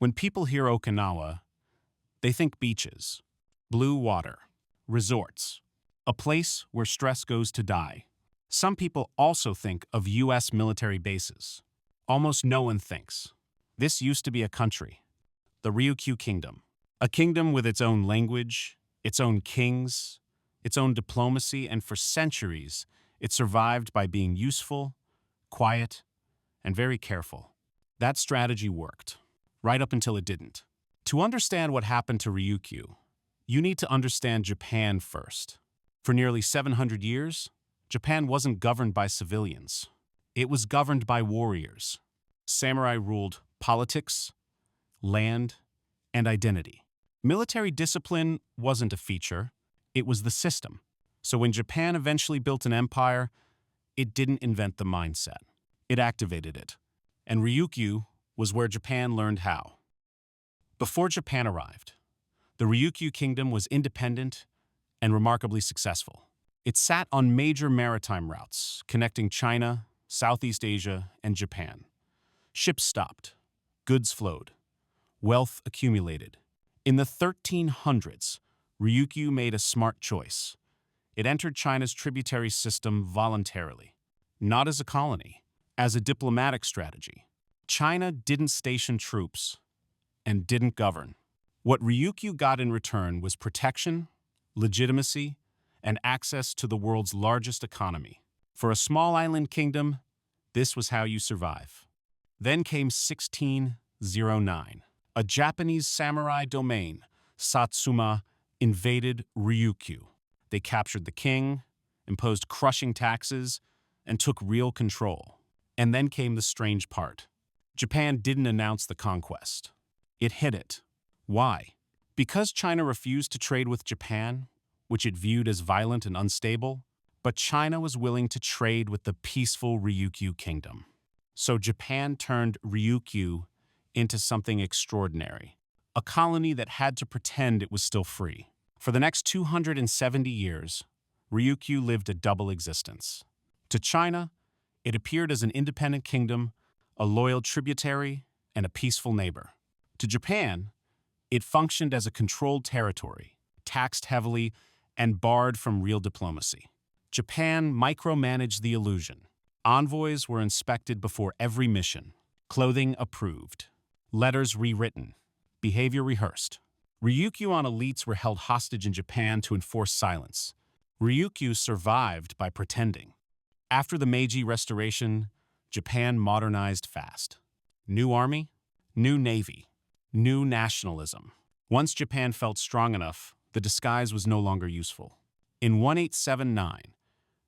When people hear Okinawa, they think beaches, blue water, resorts, a place where stress goes to die. Some people also think of U.S. military bases. Almost no one thinks. This used to be a country, the Ryukyu Kingdom. A kingdom with its own language, its own kings, its own diplomacy, and for centuries, it survived by being useful, quiet, and very careful. That strategy worked, right up until it didn't. To understand what happened to Ryukyu, you need to understand Japan first. For nearly 700 years, Japan wasn't governed by civilians. It was governed by warriors. Samurai ruled politics, land, and identity. Military discipline wasn't a feature, it was the system. So when Japan eventually built an empire, it didn't invent the mindset. It activated it. And Ryukyu was where Japan learned how. Before Japan arrived, the Ryukyu Kingdom was independent and remarkably successful. It sat on major maritime routes connecting China, Southeast Asia, and Japan. Ships stopped, goods flowed, wealth accumulated. In the 1300s, Ryukyu made a smart choice. It entered China's tributary system voluntarily, not as a colony, as a diplomatic strategy. China didn't station troops and didn't govern. What Ryukyu got in return was protection, legitimacy, and access to the world's largest economy. For a small island kingdom, this was how you survive. Then came 1609. A Japanese samurai domain, Satsuma, invaded Ryukyu. They captured the king, imposed crushing taxes, and took real control. And then came the strange part. Japan didn't announce the conquest. It hid it. Why? Because China refused to trade with Japan, which it viewed as violent and unstable, but China was willing to trade with the peaceful Ryukyu Kingdom. So Japan turned Ryukyu into something extraordinary, a colony that had to pretend it was still free. For the next 270 years, Ryukyu lived a double existence. To China, it appeared as an independent kingdom, a loyal tributary, and a peaceful neighbor. To Japan, it functioned as a controlled territory, taxed heavily, and barred from real diplomacy. Japan micromanaged the illusion. Envoys were inspected before every mission, clothing approved, letters rewritten, behavior rehearsed. Ryukyuan elites were held hostage in Japan to enforce silence. Ryukyu survived by pretending. After the Meiji Restoration, Japan modernized fast. New army, new navy, new nationalism. Once Japan felt strong enough, the disguise was no longer useful. In 1879,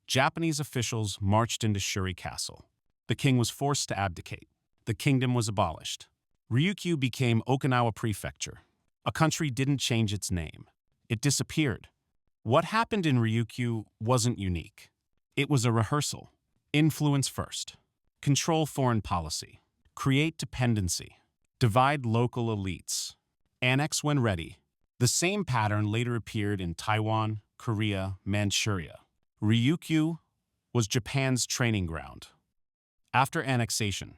Japanese officials marched into Shuri Castle. The king was forced to abdicate. The kingdom was abolished. Ryukyu became Okinawa Prefecture. A country didn't change its name. It disappeared. What happened in Ryukyu wasn't unique. It was a rehearsal. Influence first. Control foreign policy. Create dependency. Divide local elites. Annex when ready. The same pattern later appeared in Taiwan, Korea, Manchuria. Ryukyu was Japan's training ground. After annexation,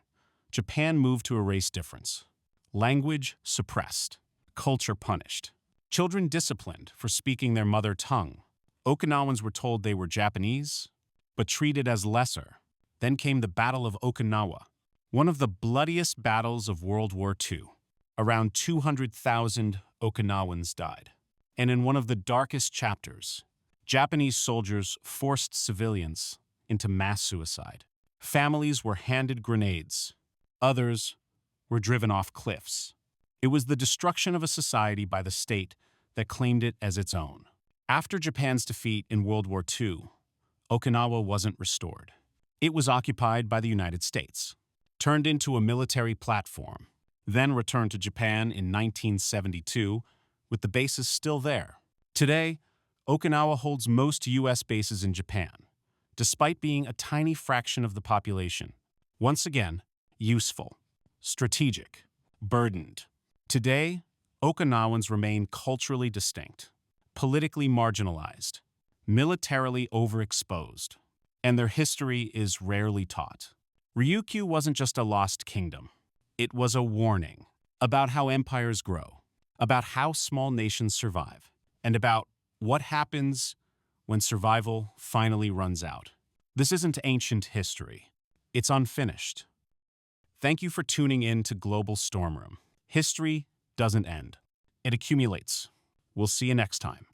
Japan moved to erase difference. Language suppressed. Culture punished. Children disciplined for speaking their mother tongue. Okinawans were told they were Japanese, but treated as lesser. Then came the Battle of Okinawa, one of the bloodiest battles of World War II. Around 200,000 Okinawans died. And in one of the darkest chapters, Japanese soldiers forced civilians into mass suicide. Families were handed grenades. Others were driven off cliffs. It was the destruction of a society by the state that claimed it as its own. After Japan's defeat in World War II, Okinawa wasn't restored. It was occupied by the United States, turned into a military platform, then returned to Japan in 1972, with the bases still there. Today, Okinawa holds most U.S. bases in Japan, despite being a tiny fraction of the population. Once again, useful, strategic, burdened. Today, Okinawans remain culturally distinct, politically marginalized, militarily overexposed, and their history is rarely taught. Ryukyu wasn't just a lost kingdom. It was a warning. about how empires grow, about how small nations survive, and about what happens when survival finally runs out. This isn't ancient history. It's unfinished. Thank you for tuning in to Global Storm Room. History doesn't end. It accumulates. We'll see you next time.